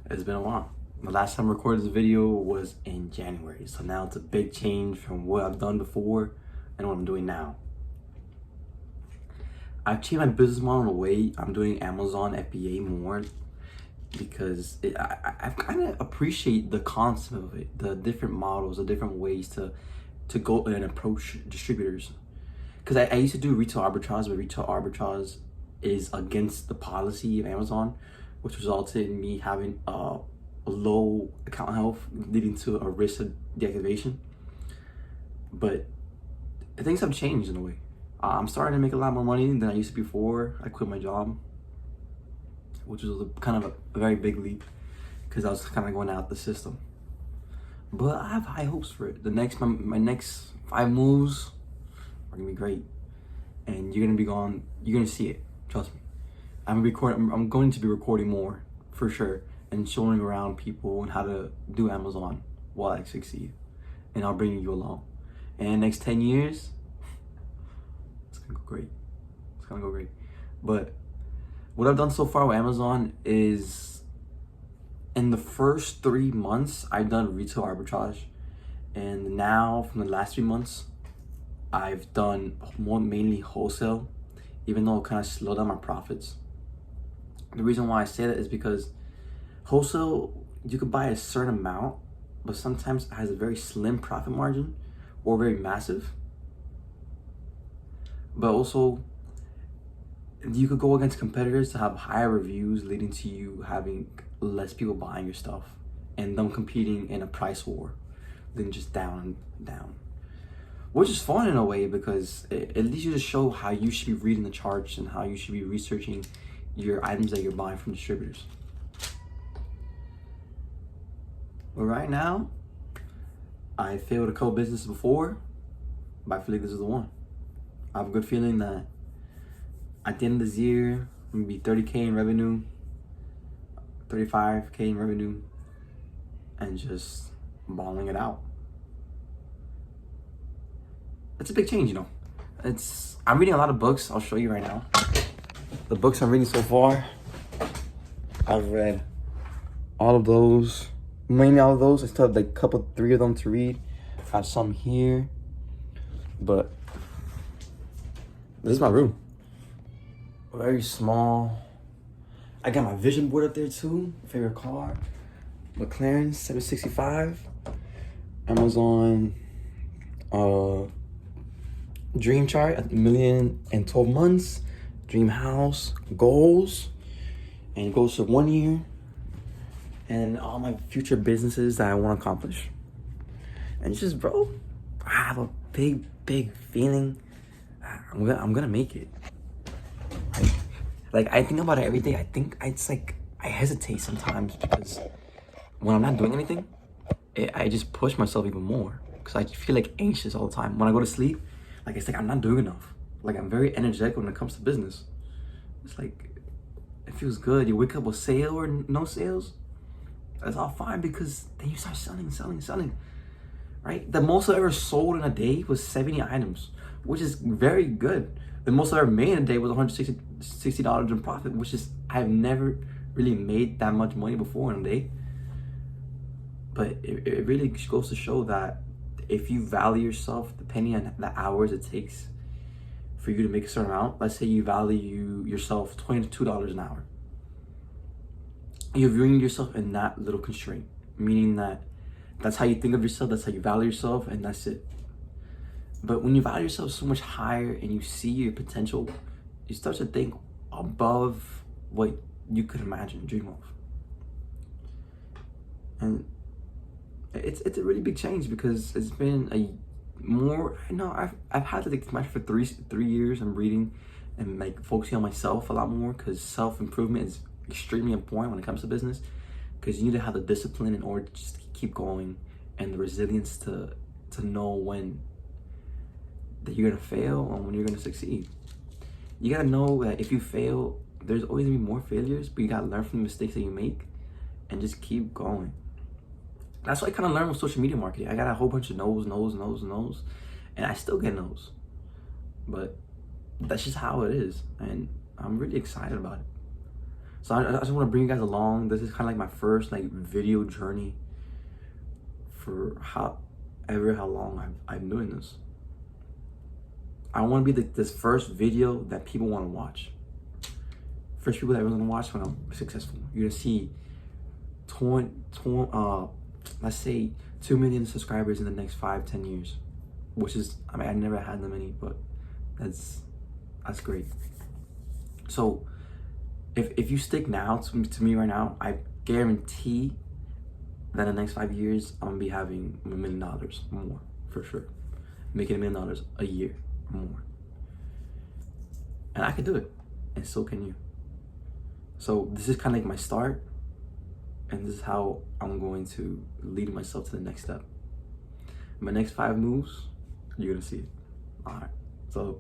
It's been a while. The last time I recorded this video was in January, so now it's a big change from what I've done before and what I'm doing now. I've changed my business model in a way. I'm doing Amazon FBA more because I kind of appreciate the concept of it, the different models, the different ways to go and approach distributors. Because I used to do retail arbitrage, but retail arbitrage is against the policy of Amazon, which resulted in me having a low account health, leading to a risk of deactivation. But things have changed in a way. I'm starting to make a lot more money than I used to before I quit my job, which was kind of a very big leap because I was kind of going out the system. But I have high hopes for it. My next 5 moves are gonna be great, and you're gonna see it. Trust me. I'm going to be recording more for sure, and showing around people and how to do Amazon while I succeed, and I'll bring you along. And next 10 years, it's gonna go great. It's gonna go great. But what I've done so far with Amazon is, in the first 3 months, I've done retail arbitrage, and now from the last 3 months, I've done mainly wholesale, even though it kind of slowed down my profits. The reason why I say that is because wholesale, you could buy a certain amount, but sometimes it has a very slim profit margin or very massive. But also, you could go against competitors to have higher reviews, leading to you having less people buying your stuff and them competing in a price war than just down and down. Which is fun in a way because it leads you to show how you should be reading the charts and how you should be researching your items that you're buying from distributors. But right now, I failed a couple businesses before, but I feel like this is the one. I have a good feeling that at the end of this year, I'm gonna be 30K in revenue, 35K in revenue, and just balling it out. It's a big change, you know. I'm reading a lot of books. I'll show you right now. The books I'm reading so far, I've read all of those, mainly all of those. I still have like 3 of them to read. I have some here, but this is my room. Very small. I got my vision board up there too. Favorite car, McLaren 765, Amazon dream chart at 1,000,000 in 12 months, dream house, goals, and goals for 1 year, and all my future businesses that I want to accomplish. And it's just, bro, I have a big feeling I'm gonna make it. Like I think about it every day. I hesitate sometimes because when I'm not doing anything, I just push myself even more because I feel like anxious all the time. When I go to sleep, like it's like I'm not doing enough. Like I'm very energetic when it comes to business. It's like it feels good. You wake up with sale or no sales, that's all fine because then you start selling. Right? The most I ever sold in a day was 70 items, which is very good. The most I ever made in a day was $160 in profit, which is, I've never really made that much money before in a day. But it really goes to show that if you value yourself, depending on the hours it takes for you to make a certain amount, let's say you value yourself $22 an hour. You're viewing yourself in that little constraint, meaning that that's how you think of yourself, that's how you value yourself, and that's it. But when you value yourself so much higher and you see your potential, you start to think above what you could imagine, dream of. And it's a really big change because it's been I've had to take this for 3 years. I'm reading and like focusing on myself a lot more because self-improvement is extremely important when it comes to business, because you need to have the discipline in order to just keep going and the resilience to know when that you're gonna fail and when you're gonna succeed. You gotta know that if you fail, there's always gonna be more failures, but you gotta learn from the mistakes that you make and just keep going. That's what I kind of learned with social media marketing. I got a whole bunch of no's, and I still get no's. But that's just how it is, and I'm really excited about it. So I just want to bring you guys along. This is kind of like my first like video journey for how long I'm doing this. I want to be this first video that people want to watch. First people that are going to watch when I'm successful. You're going to see let's say 2 million subscribers in the next 5-10 years, which is, I mean, I never had that many, but that's great. So if you stick now to me right now, I guarantee that in the next 5 years I'm gonna be having $1 million more, for sure, making $1 million a year more, and I can do it, and so can you. So this is kind of like my start, and this is how I'm going to lead myself to the next step. My next 5 moves, you're gonna see it. All right, so